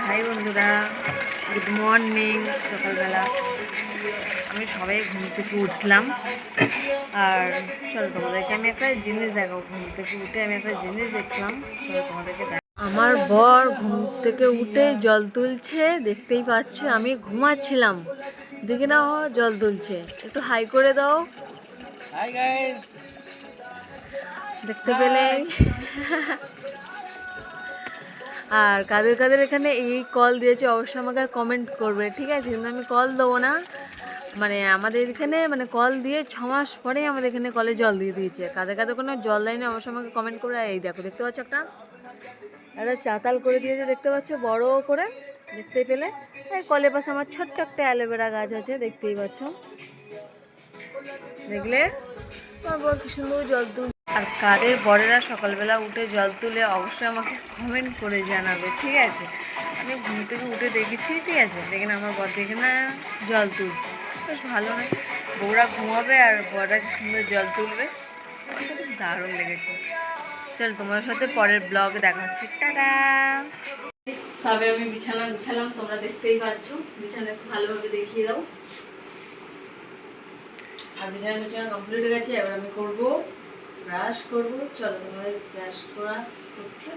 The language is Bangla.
হাই বন্ধুরা, গুড মর্নিং। সকালবেলা আমি সবাই ঘুম থেকে উঠলাম। আর চলো তোমাদেরকে আমি একটা জিনিস দেখাবো। ঘুম থেকে উঠে আমি একটা জিনিস দেখলাম, চলো তোমাদেরকে আমার বর ঘুম থেকে উঠে জল তুলছে, দেখতেই পাচ্ছ। আমি ঘুমাচ্ছিলাম, দেখে না জল তুলছে। একটু হাই করে দাও, হাই গাইস, দেখতে পেলে। আর কাদের কাদের এখানে এই কল দিয়েছে অবশ্যই আমাকে কমেন্ট করবে, ঠিক আছে? কিন্তু আমি কল দেবো না, মানে আমাদের এখানে মানে কল দিয়ে 6 মাস পরেই আমাদের এখানে কলে জল দিয়ে দিয়েছে। কাদের কাদের কোনো জল দেয়নি অবশ্যই আমাকে কমেন্ট করে। এই দেখো, দেখতে পাচ্ছ একটা চাতাল করে দিয়েছে, দেখতে পাচ্ছ, বড় করে, দেখতেই পেলে। এই কলের পাশে আমার ছোট্ট একটা অ্যালোভেরা গাছ আছে, দেখতেই পাচ্ছ। দেখলে আমার বর কি সুন্দর জল তুল। আর কাদের বরেরা সকালবেলা উঠে জল তুলে অবশ্যই আমাকে কমেন্ট করে জানাবে, ঠিক আছে? আমি ঘুম থেকে উঠে দেখেছি, ঠিক আছে? দেখে না আমার বর দেখে না জল তুলছে, বেশ ভালো নয়? বউরা ঘুমাবে আর বররা কি সুন্দর জল তুলবে, আমার তো খুব দারুণ লেগেছে। চল তোমার সাথে পরের ব্লগে দেখা হচ্ছে, টাটা। সবে আমি বিছানা গুছালাম, তোমরা দেখতেই পাচ্ছ। বিছানা একটু ভালোভাবে দেখিয়ে দাও। আর বিছানা গুছানা কমপ্লিট হয়ে গেছে, এবার আমি করবো ব্রাশ করবো। চলো তোমাদের ব্রাশ করা করতে